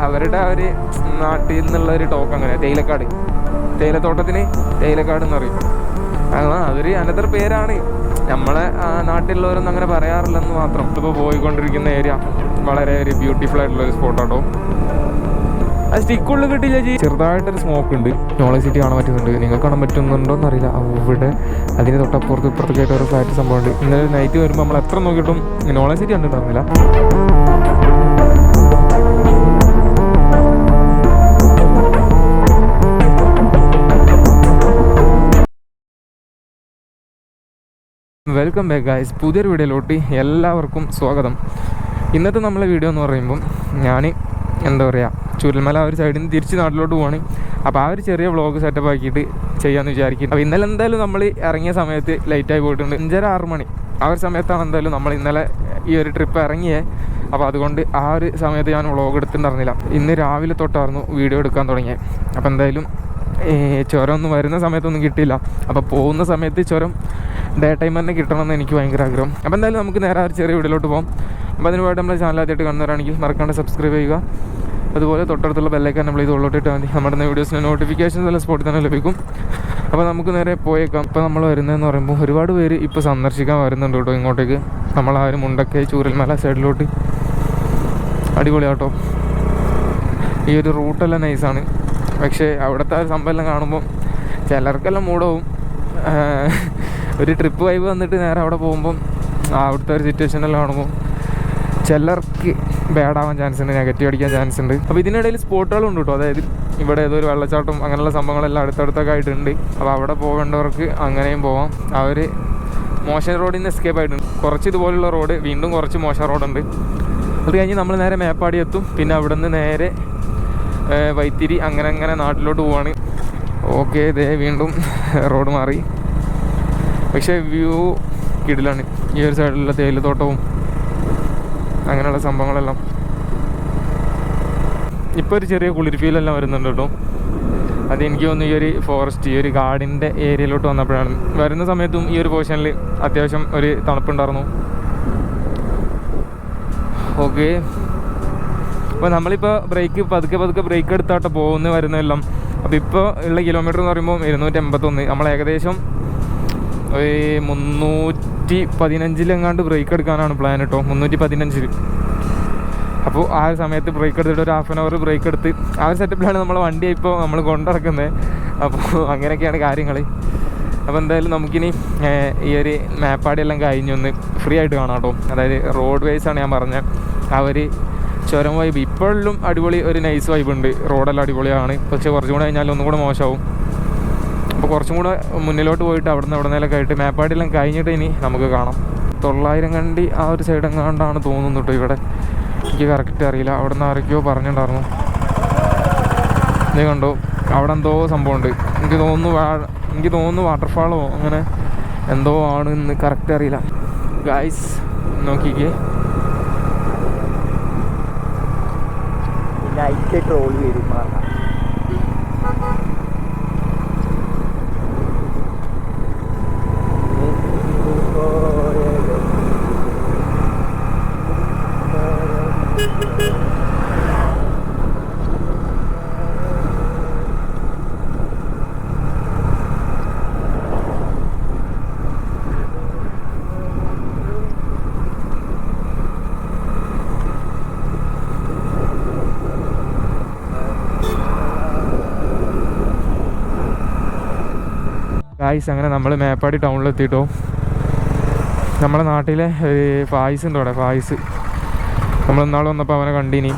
അവരുടെ ആ ഒരു നാട്ടിൽ നിന്നുള്ള ഒരു ടോക്ക് അങ്ങനെ തേയിലത്തോട്ടത്തിന് തേയിലക്കാട് എന്ന് പറയും. അതൊരു അനദർ പേരാണ്. നമ്മളെ നാട്ടിലുള്ളവരൊന്നും അങ്ങനെ പറയാറില്ലെന്ന് മാത്രം. ഇപ്പോൾ പോയിക്കൊണ്ടിരിക്കുന്ന ഏരിയ വളരെ ഒരു ബ്യൂട്ടിഫുൾ ആയിട്ടുള്ള ഒരു സ്പോട്ടാട്ടോ. അത് സ്റ്റിക്കുള്ളിൽ കിട്ടില്ല ചേച്ചി. ചെറുതായിട്ടൊരു സ്മോക്ക് ഉണ്ട്. നോളജ് സിറ്റി കാണാൻ പറ്റുന്നുണ്ട്. നിങ്ങൾക്ക് കാണാൻ പറ്റുന്നുണ്ടോയെന്ന് അറിയില്ല. അവിടെ അതിന് തൊട്ടപ്പുറത്ത് ഇപ്പുറത്തൊക്കെ ആയിട്ട് ഒരു ഫ്ലാറ്റ് സംഭവമുണ്ട്. ഇന്നലെ നൈറ്റ് വരുമ്പോൾ നമ്മൾ എത്ര നോക്കിയിട്ടും നോളജ് സിറ്റി കണ്ടിട്ടുണ്ടായിരുന്നില്ല. വെൽക്കം ബാക്ക് ഗൈസ്, പുതിയൊരു വീഡിയോയിലോട്ട് എല്ലാവർക്കും സ്വാഗതം. ഇന്നത്തെ നമ്മളെ വീഡിയോ എന്ന് പറയുമ്പം ഞാൻ എന്താ പറയുക, ചുരൽമല ആ ഒരു സൈഡിൽ നിന്ന് തിരിച്ച് നാട്ടിലോട്ട് പോവാണ്. അപ്പോൾ ആ ഒരു ചെറിയ വ്ളോഗ് സെറ്റപ്പ് ആക്കിയിട്ട് ചെയ്യാമെന്ന് വിചാരിക്കും. അപ്പോൾ ഇന്നലെ എന്തായാലും നമ്മൾ ഇറങ്ങിയ സമയത്ത് ലേറ്റായി പോയിട്ടുണ്ട്. 5:30-6 മണി ആ ഒരു സമയത്താണ് എന്തായാലും നമ്മൾ ഇന്നലെ ഈ ഒരു ട്രിപ്പ് ഇറങ്ങിയേ. അപ്പോൾ അതുകൊണ്ട് ആ ഒരു സമയത്ത് ഞാൻ വ്ളോഗ് എടുത്തിട്ടുണ്ടായിരുന്നില്ല. ഇന്ന് രാവിലെ തൊട്ടായിരുന്നു വീഡിയോ എടുക്കാൻ തുടങ്ങിയത്. അപ്പോൾ എന്തായാലും ചുരം ഒന്നും വരുന്ന സമയത്തൊന്നും കിട്ടിയില്ല. അപ്പോൾ പോകുന്ന സമയത്ത് ചുരം ഡേ ടൈം തന്നെ കിട്ടണമെന്ന് എനിക്ക് ഭയങ്കര ആഗ്രഹം. അപ്പോൾ എന്തായാലും നമുക്ക് നേരെ ആ ഒരു ചെറിയ വീഡിയോയിലോട്ട് പോകാം. അപ്പോൾ അതിനുവേണ്ടി നമ്മുടെ ചാനൽ ആദ്യമായിട്ട് കാണുന്നവരാണെങ്കിൽ മറക്കാണ്ട് സബ്സ്ക്രൈബ് ചെയ്യുക. അതുപോലെ തൊട്ടടുത്തുള്ള ബെല്ലൈക്കൻ നമ്മൾ ഇത് ഉള്ളോട്ടിട്ട് മതി. നമ്മുടെ വീഡിയോസിന് നോട്ടിഫിക്കേഷൻസ് എല്ലാം സ്പോട്ടിൽ തന്നെ ലഭിക്കും. അപ്പോൾ നമുക്ക് നേരെ പോയേക്കാം. ഇപ്പോൾ നമ്മൾ വരുന്നതെന്ന് പറയുമ്പോൾ ഒരുപാട് പേര് ഇപ്പോൾ സന്ദർശിക്കാൻ വരുന്നുണ്ട് കേട്ടോ ഇങ്ങോട്ടേക്ക്. നമ്മൾ ആ ഒരു മുണ്ടക്കൈ ചൂരൽമല സൈഡിലോട്ട്. അടിപൊളിയാട്ടോ. ഈ ഒരു റൂട്ടെല്ലാം നൈസാണ്. പക്ഷേ അവിടുത്തെ ആ ഒരു സംഭവം എല്ലാം കാണുമ്പോൾ ചിലർക്കെല്ലാം മൂടാവും. ഒരു ട്രിപ്പ് വൈബ് വന്നിട്ട് നേരെ അവിടെ പോകുമ്പം അവിടുത്തെ ഒരു സിറ്റുവേഷനെല്ലാം കാണുമ്പോൾ ചിലർക്ക് ബാഡാവാൻ ചാൻസ് ഉണ്ട്, നെഗറ്റീവ് അടിക്കാൻ ചാൻസ് ഉണ്ട്. അപ്പോൾ ഇതിനിടയിൽ സ്പോട്ടുകളും ഉണ്ട് കേട്ടോ. അതായത് ഇവിടെ ഏതോ ഒരു വെള്ളച്ചാട്ടം അങ്ങനെയുള്ള സംഭവങ്ങളെല്ലാം അടുത്തടുത്തൊക്കെ ആയിട്ടുണ്ട്. അപ്പോൾ അവിടെ പോകേണ്ടവർക്ക് അങ്ങനെയും പോവാം. അവർ മോശം റോഡിൽ നിന്ന് എസ്കേപ്പ് ആയിട്ടുണ്ട്. കുറച്ച് ഇതുപോലുള്ള റോഡ്, വീണ്ടും കുറച്ച് മോശം റോഡുണ്ട്. അത് കഴിഞ്ഞ് നമ്മൾ നേരെ മേപ്പാടി എത്തും. പിന്നെ അവിടെ നിന്ന് നേരെ വൈത്തിരി അങ്ങനെ നാട്ടിലോട്ട് പോവാണ്. ഓക്കെ, ഇതേ വീണ്ടും റോഡ് മാറി. പക്ഷേ വ്യൂ കിടിലാണ്. ഈ ഒരു സൈഡിലുള്ള തേയിലത്തോട്ടവും അങ്ങനെയുള്ള സംഭവങ്ങളെല്ലാം. ഇപ്പോൾ ഒരു ചെറിയ കുളിർ ഫീലെല്ലാം വരുന്നുണ്ട് കേട്ടോ. അതെനിക്ക് തോന്നുന്നു ഈ ഒരു ഫോറസ്റ്റ്, ഈ ഒരു ഗാർഡിൻ്റെ ഏരിയയിലോട്ട് വന്നപ്പോഴാണ്. വരുന്ന സമയത്തും ഈ ഒരു പോർഷനിൽ അത്യാവശ്യം ഒരു തണുപ്പുണ്ടായിരുന്നു. ഓക്കെ, അപ്പോൾ നമ്മളിപ്പോൾ പതുക്കെ ബ്രേക്ക് എടുത്താട്ട് പോകുന്ന വരുന്നതെല്ലാം. അപ്പോൾ ഇപ്പോൾ ഉള്ള കിലോമീറ്റർ എന്ന് പറയുമ്പോൾ 281. നമ്മൾ ഏകദേശം ഒരു 315 ബ്രേക്ക് എടുക്കാനാണ് പ്ലാൻ കേട്ടോ. 315. അപ്പോൾ ആ ഒരു സമയത്ത് ബ്രേക്ക് എടുത്തിട്ട് ഒരു ഹാഫ് ആൻ അവർ ബ്രേക്ക് എടുത്ത് ആ ഒരു സെറ്റപ്പിലാണ് നമ്മളെ വണ്ടി ഇപ്പോൾ നമ്മൾ കൊണ്ടിറക്കുന്നത്. അപ്പോൾ അങ്ങനെയൊക്കെയാണ് കാര്യങ്ങൾ. അപ്പോൾ എന്തായാലും നമുക്കിനി ഈ ഒരു മേപ്പാടിയെല്ലാം കഴിഞ്ഞൊന്ന് ഫ്രീ ആയിട്ട് കാണാം കേട്ടോ. അതായത് റോഡ് വൈസാണ് ഞാൻ പറഞ്ഞത്. ആ ഒരു ചുരം വൈബ് ഇപ്പോഴും അടിപൊളി ഒരു നൈസ് വൈബ് ഉണ്ട്. റോഡെല്ലാം അടിപൊളിയാണ്. പക്ഷേ കുറച്ചും കൂടെ കഴിഞ്ഞാൽ ഒന്നും കൂടെ മോശമാവും. അപ്പോൾ കുറച്ചും കൂടെ മുന്നിലോട്ട് പോയിട്ട് അവിടെ നിന്നൊക്കെ ആയിട്ട് മേപ്പാടിയെല്ലാം കഴിഞ്ഞിട്ട് ഇനി നമുക്ക് കാണാം. 900 കണ്ടി ആ ഒരു സൈഡ് എങ്ങാണ്ടാണ് തോന്നുന്നു കേട്ടോ. ഇവിടെ എനിക്ക് കറക്റ്റ് അറിയില്ല. അവിടെ നിന്ന് ആരൊക്കെയോ പറഞ്ഞിട്ടുണ്ടായിരുന്നു. നീ കണ്ടോ, അവിടെ എന്തോ സംഭവമുണ്ട്. എനിക്ക് തോന്നുന്നു വാട്ടർഫാളോ അങ്ങനെ എന്തോ ആണ് എന്ന് കറക്റ്റ് അറിയില്ല. ഗൈസ് നോക്കിക്കേ, ലൈറ്റ് ട്രോളി വരും. ഗായ്സ് അങ്ങനെ നമ്മൾ മേപ്പാടി ടൗണിലെത്തിയിട്ടോ. നമ്മളെ നാട്ടിലെ ഫായിസ് ഉണ്ട് അവിടെ. ഫായിസ് നമ്മൾ ഇന്നാൾ വന്നപ്പോൾ അവനെ കണ്ടിനി.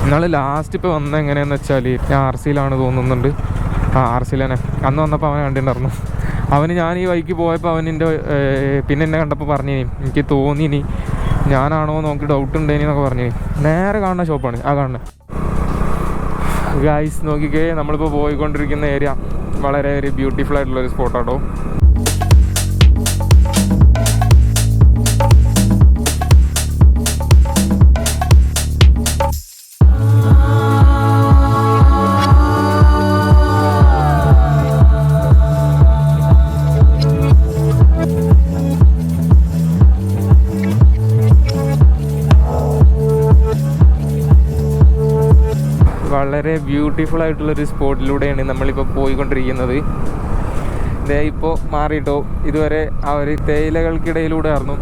ഇന്നാൾ ലാസ്റ്റ് ഇപ്പോൾ വന്നത് എങ്ങനെയാണെന്ന് വെച്ചാൽ ഞാൻ RCയിലാണ് തോന്നുന്നുണ്ട്. RCയിൽ തന്നെ അന്ന് വന്നപ്പോൾ അവനെ കണ്ടിട്ടുണ്ടായിരുന്നു. അവന് ഞാൻ ഈ വഴിക്ക് പോയപ്പോൾ അവനിൻ്റെ പിന്നെ എന്നെ കണ്ടപ്പോൾ പറഞ്ഞിനി, എനിക്ക് തോന്നിനി ഞാനാണോ നോക്കി ഡൗട്ട് ഉണ്ടേനി എന്നൊക്കെ പറഞ്ഞു. നേരെ കാണുന്ന ഷോപ്പാണ് ആ കാണുന്നത്. ഗൈസ് നോക്കിക്കേ, നമ്മളിപ്പോൾ പോയിക്കൊണ്ടിരിക്കുന്ന ഏരിയ വളരെ ഒരു ബ്യൂട്ടിഫുൾ ആയിട്ടുള്ളൊരു സ്പോട്ടാട്ടോ. വളരെ ബ്യൂട്ടിഫുൾ ആയിട്ടുള്ളൊരു സ്പോട്ടിലൂടെയാണ് നമ്മളിപ്പോൾ പോയിക്കൊണ്ടിരിക്കുന്നത്. ഇതേ ഇപ്പോൾ മാറിയിട്ടോ, ഇതുവരെ ആ ഒരു തേയിലകൾക്കിടയിലൂടെ ആയിരുന്നു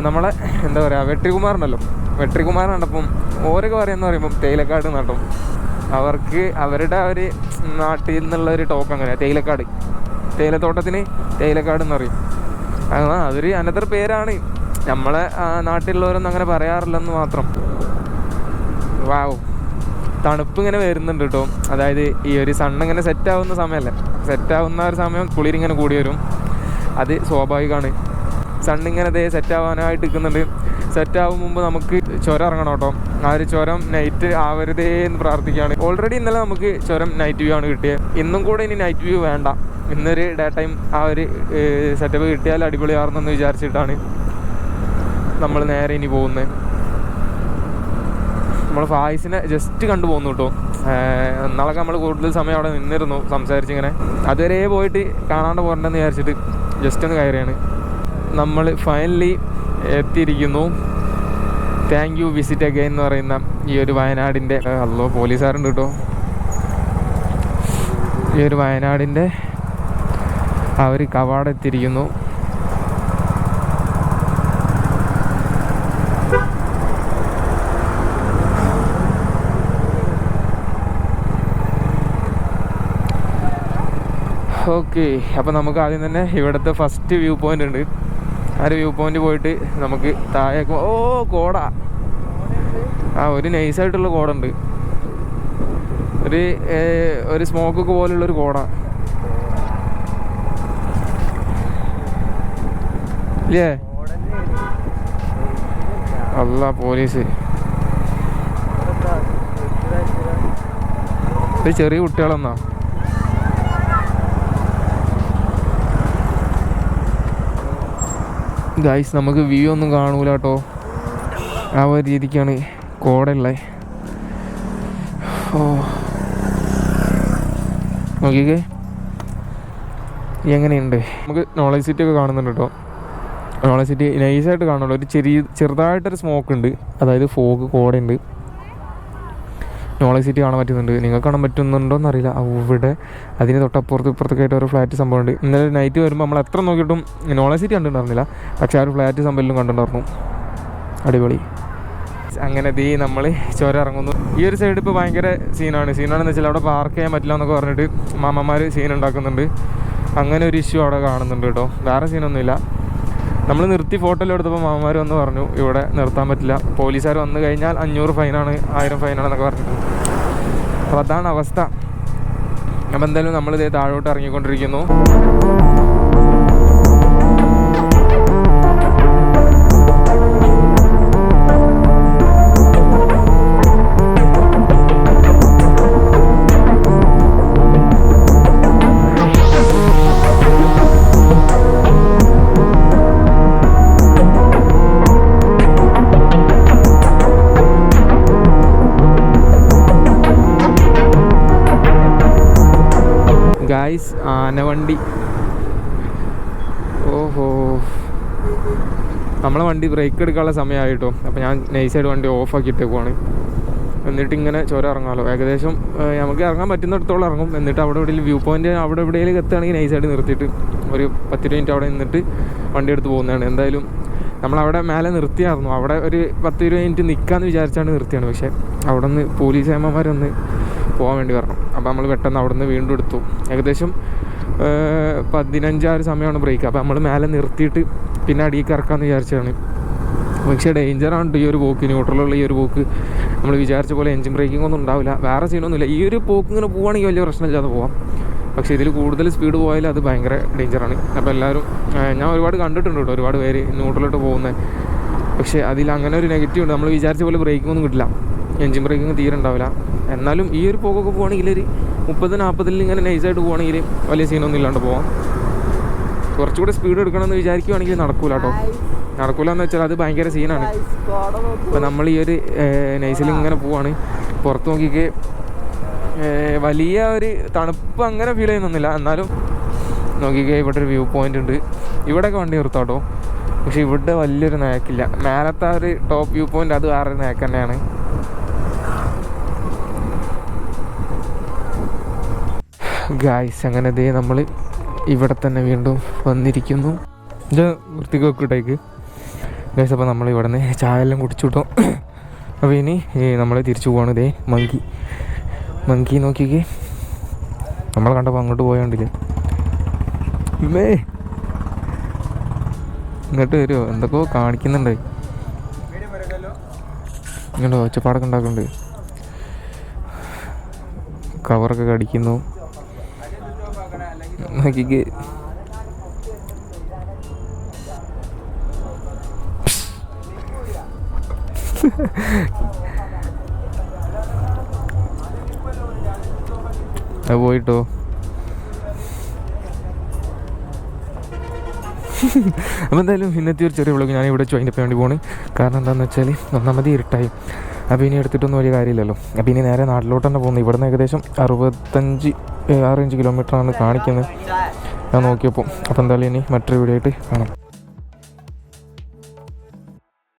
നമ്മളെ എന്താ പറയുക വെട്രികുമാറുണ്ടല്ലോ, വെട്രികുമാർ കണ്ടപ്പം ഓരൊക്കെ പറയുമെന്ന് പറയുമ്പം തേയിലക്കാട് നട്ടും അവർക്ക് അവരുടെ ആ ഒരു നാട്ടിൽ നിന്നുള്ളൊരു ടോക്ക് അങ്ങനെ തേയിലക്കാട്, തേയിലത്തോട്ടത്തിന് തേയിലക്കാട് എന്ന് പറയും. അതൊരു അനന്തര പേരാണ്, നമ്മളെ നാട്ടിലുള്ളവരൊന്നും അങ്ങനെ പറയാറില്ലെന്ന് മാത്രം. വാവ്, തണുപ്പ് ഇങ്ങനെ വരുന്നുണ്ട് കേട്ടോ. അതായത് ഈ ഒരു സണ്ണിങ്ങനെ സെറ്റാവുന്ന സമയമല്ലേ, സെറ്റാവുന്ന ഒരു സമയം കുളിരിങ്ങനെ കൂടി വരും, അത് സ്വാഭാവികമാണ്. സണ്ണിങ്ങനെ അതേ സെറ്റാവാനായിട്ട് നിൽക്കുന്നുണ്ട്. സെറ്റാവും മുമ്പ് നമുക്ക് ചുരം ഇറങ്ങണം കേട്ടോ. ആ ഒരു ചുരം നൈറ്റ് ആവരുതേ എന്ന് പ്രാർത്ഥിക്കുകയാണ്. ഓൾറെഡി ഇന്നലെ നമുക്ക് ചുരം നൈറ്റ് വ്യൂ ആണ് കിട്ടിയത്. ഇന്നും കൂടെ ഇനി നൈറ്റ് വ്യൂ വേണ്ട, ഇന്നൊരു ഡേ ടൈം ആ ഒരു സെറ്റപ്പ് കിട്ടിയാൽ അടിപൊളിയാണെന്ന് വിചാരിച്ചിട്ടാണ് നമ്മൾ നേരെ ഇനി പോകുന്നത്. നമ്മൾ ഫായിസിനെ ജസ്റ്റ് കണ്ടു പോകുന്നു കേട്ടോ. എന്നാളൊക്കെ നമ്മൾ കൂടുതൽ സമയം അവിടെ നിന്നിരുന്നു സംസാരിച്ചിങ്ങനെ, അതുവരെ പോയിട്ട് കാണാണ്ട് പോരണ്ടെന്ന് വിചാരിച്ചിട്ട് ജസ്റ്റ് ഒന്ന് കയറിയാണ്. നമ്മൾ ഫൈനലി എത്തിയിരിക്കുന്നു. താങ്ക് യു വിസിറ്റ് അഗൈൻ എന്ന് പറയുന്ന ഈ ഒരു വയനാടിൻ്റെ പോലീസുകാരുണ്ട് കേട്ടോ. ഈ ഒരു വയനാടിൻ്റെ ആ ഒരു കവാടം എത്തിയിരിക്കുന്നു. ഓക്കെ, അപ്പോൾ നമുക്ക് ആദ്യം തന്നെ ഇവിടുത്തെ ഫസ്റ്റ് വ്യൂ പോയിൻ്റ് ഉണ്ട്. ആ ഒരു വ്യൂ പോയിൻ്റ് പോയിട്ട് നമുക്ക് താഴേക്ക് കോട, ഒരു നൈസായിട്ടുള്ള കോട ഉണ്ട്, ഒരു സ്മോക്കൊക്കെ പോലുള്ളൊരു കോട ഇല്ലേ. അല്ല പോലീസ്, ഇത് ചെറിയ കുട്ടികളെന്നാ. ഗൈസ്, നമുക്ക് വ്യൂ ഒന്നും കാണൂല കേട്ടോ, ആ ഒരു രീതിക്കാണ് കോടയുള്ളത്. നോക്കിക്കേ എങ്ങനെയുണ്ട്. നമുക്ക് നോളജ് സിറ്റി ഒക്കെ കാണുന്നുണ്ട് കേട്ടോ. നോളജ് സിറ്റി നൈസായിട്ട് കാണുള്ളൂ. ഒരു ചെറുതായിട്ടൊരു സ്മോക്ക് ഉണ്ട്, അതായത് ഫോഗ് കോടയുണ്ട്. നോളജ് സിറ്റി കാണാൻ പറ്റുന്നുണ്ട്. നിങ്ങൾക്ക് കാണാൻ പറ്റുന്നുണ്ടോ എന്നറിയില്ല. ഇവിടെ അതിന് തൊട്ടപ്പുറത്ത് ഇപ്പുറത്തൊക്കെ ആയിട്ട് ഓരോ ഫ്ലാറ്റ് സംഭവമുണ്ട്. ഇന്നലെ നൈറ്റ് വരുമ്പോൾ നമ്മൾ എത്ര നോക്കിയിട്ടും നോളജ് സിറ്റി കണ്ടിട്ടുണ്ടായിരുന്നില്ല, പക്ഷേ ആ ഒരു ഫ്ലാറ്റ് സംഭവം കണ്ടിട്ടുണ്ടായിരുന്നു. അടിപൊളി. അങ്ങനെ നമ്മൾ ചുരം ഇറങ്ങുന്നു. ഈ ഒരു സൈഡ് ഇപ്പോൾ ഭയങ്കര സീനാണെന്ന് വെച്ചാൽ അവിടെ പാർക്ക് ചെയ്യാൻ പറ്റില്ല എന്നൊക്കെ പറഞ്ഞിട്ട് മാമന്മാർ സീൻ ഉണ്ടാക്കുന്നുണ്ട്. അങ്ങനെ ഒരു ഇഷ്യൂ അവിടെ കാണുന്നുണ്ട് കേട്ടോ. വേറെ സീനൊന്നുമില്ല. നമ്മൾ നിർത്തി ഫോട്ടോയിൽ എടുത്തപ്പോൾ മാമന്മാർ വന്ന് പറഞ്ഞു ഇവിടെ നിർത്താൻ പറ്റില്ല, പോലീസുകാർ വന്നു കഴിഞ്ഞാൽ 500 ഫൈനാണ്, 1000 ഫൈനാണെന്നൊക്കെ പറഞ്ഞിട്ട്. അപ്പോൾ അതാണ് അവസ്ഥ. അപ്പോൾ എന്തായാലും നമ്മളിത് താഴോട്ട് ഇറങ്ങിക്കൊണ്ടിരിക്കുന്നു. ഗൈസ്, ആനവണ്ടി. ഓഹോ, നമ്മളെ വണ്ടി ബ്രേക്ക് എടുക്കാനുള്ള സമയമായിട്ടോ. അപ്പോൾ ഞാൻ നൈസായിട്ട് വണ്ടി ഓഫാക്കിയിട്ടേക്കുവാണ്. എന്നിട്ട് ഇങ്ങനെ ചുരം ഇറങ്ങാമല്ലോ. ഏകദേശം നമുക്ക് ഇറങ്ങാൻ പറ്റുന്നിടത്തോളം ഇറങ്ങും. എന്നിട്ട് അവിടെ എവിടെയെങ്കിലും വ്യൂ പോയിൻ്റ് അവിടെ എവിടെയെങ്കിലും എത്തുകയാണെങ്കിൽ നൈസായിട്ട് നിർത്തിയിട്ട് ഒരു 10 മിനിറ്റ് അവിടെ നിന്നിട്ട് വണ്ടി എടുത്ത് പോകുന്നതാണ്. എന്തായാലും നമ്മളവിടെ മേലെ നിർത്തിയായിരുന്നു. അവിടെ ഒരു 10-20 മിനിറ്റ് നിൽക്കാമെന്ന് വിചാരിച്ചാണ് നിർത്തിയാണ്. പക്ഷേ അവിടെ നിന്ന് പോലീസ് ഏമ്മമാരൊന്ന് പോകാൻ വേണ്ടി പറഞ്ഞു. അപ്പോൾ നമ്മൾ പെട്ടെന്ന് അവിടെ നിന്ന് വീണ്ടും എടുത്തു. ഏകദേശം 15 സമയമാണ് ബ്രേക്ക്. അപ്പോൾ നമ്മൾ മേലെ നിർത്തിയിട്ട് പിന്നെ അടിയിലേക്ക് ഇറക്കാമെന്ന് വിചാരിച്ചതാണ്. പക്ഷേ ഡേഞ്ചറാണ് ഈ ഒരു പോക്ക്, ന്യൂട്രലുള്ള ഈ ഒരു പോക്ക്. നമ്മൾ വിചാരിച്ച പോലെ എൻജിൻ ബ്രേക്കിംഗ് ഒന്നും ഉണ്ടാവില്ല, വേറെ സീനൊന്നുമില്ല. ഈ ഒരു പോക്ക് ഇങ്ങനെ പോവുകയാണെങ്കിൽ വലിയ പ്രശ്നമില്ലാതെ പോവാം. പക്ഷേ ഇതിൽ കൂടുതൽ സ്പീഡ് പോയാൽ അത് ഭയങ്കര ഡേഞ്ചറാണ്. അപ്പോൾ എല്ലാവരും, ഞാൻ ഒരുപാട് കണ്ടിട്ടുണ്ട് കേട്ടോ, ഒരുപാട് പേര് ന്യൂട്രലിട്ട് പോകുന്നത്. പക്ഷേ അതിൽ അങ്ങനെ ഒരു നെഗറ്റീവ് ഉണ്ട്. നമ്മൾ വിചാരിച്ച പോലെ ബ്രേക്കിംഗ് ഒന്നും കിട്ടില്ല, എൻജിൻ ബ്രേക്കിംഗ് തീരെ ഉണ്ടാവില്ല. എന്നാലും ഈ ഒരു പോക്കൊക്കെ പോവുകയാണെങ്കിൽ ഒരു 30-40 ഇങ്ങനെ നൈസായിട്ട് പോവുകയാണെങ്കിൽ വലിയ സീനൊന്നും ഇല്ലാണ്ട് പോവാം. കുറച്ചുകൂടെ സ്പീഡ് എടുക്കണമെന്ന് വിചാരിക്കുകയാണെങ്കിൽ നടക്കൂല കേട്ടോ. നടക്കൂല എന്ന് വെച്ചാൽ അത് ഭയങ്കര സീനാണ്. അപ്പോൾ നമ്മൾ ഈ ഒരു നൈസിൽ ഇങ്ങനെ പോവാണ്. പുറത്ത് നോക്കിക്ക് വലിയ ഒരു തണുപ്പ് അങ്ങനെ ഫീൽ ചെയ്യുന്നൊന്നുമില്ല. എന്നാലും നോക്കിക്കേ, ഇവിടെ ഒരു വ്യൂ പോയിൻ്റ് ഉണ്ട്. ഇവിടെയൊക്കെ വണ്ടി നിർത്താം കേട്ടോ. പക്ഷെ ഇവിടെ വലിയൊരു നാക്കില്ല. മേലത്തെ ഒരു ടോപ്പ് വ്യൂ പോയിൻ്റ് അത് വേറൊരു നാക്ക് തന്നെയാണ്. ഗായ്സ് അങ്ങനെ ദേ നമ്മൾ ഇവിടെ തന്നെ വീണ്ടും വന്നിരിക്കുന്നു. ഇത് വൃത്തിക്ക് വെക്കിട്ടേക്ക് ഗായ്സ്. അപ്പോൾ നമ്മൾ ഇവിടെ നിന്ന് ചായ എല്ലാം കുടിച്ചു കിട്ടും. അപ്പോൾ ഇനി നമ്മൾ തിരിച്ചു പോവാണ്. ഇതേ മങ്കി നോക്കിക്ക് നമ്മൾ കണ്ടപ്പോൾ അങ്ങോട്ട് പോയോണ്ടില്ലേ ഇങ്ങോട്ട് വരുമോ? എന്തൊക്കെയോ കാണിക്കുന്നുണ്ട്. ഇങ്ങോട്ടോ ഒച്ചപ്പാടൊക്കെ ഉണ്ടാക്കുന്നുണ്ട്. കവറൊക്കെ കടിക്കുന്നു നോക്കിക്ക്. അത് പോയിട്ടോ. അപ്പോൾ എന്തായാലും ഇന്നത്തെ ഒരു ചെറിയ വ്ളോഗ് ഞാനിവിടെ വൈൻഡപ്പ് വേണ്ടി പോകണം. കാരണം എന്താണെന്ന് വെച്ചാൽ ഒന്നാമത് ഇരുട്ടായി. അപ്പോൾ ഇനി എടുത്തിട്ടൊന്നും വലിയ കാര്യമില്ലല്ലോ. അപ്പോൾ ഇനി നേരെ നാട്ടിലോട്ട് തന്നെ പോകുന്നു. ഇവിടുന്ന് ഏകദേശം 65 കിലോമീറ്ററാണ് കാണിക്കുന്നത് ഞാൻ നോക്കിയപ്പോൾ. അപ്പോൾ എന്തായാലും ഇനി മറ്റൊരു വീഡിയോ ആയിട്ട് കാണാം.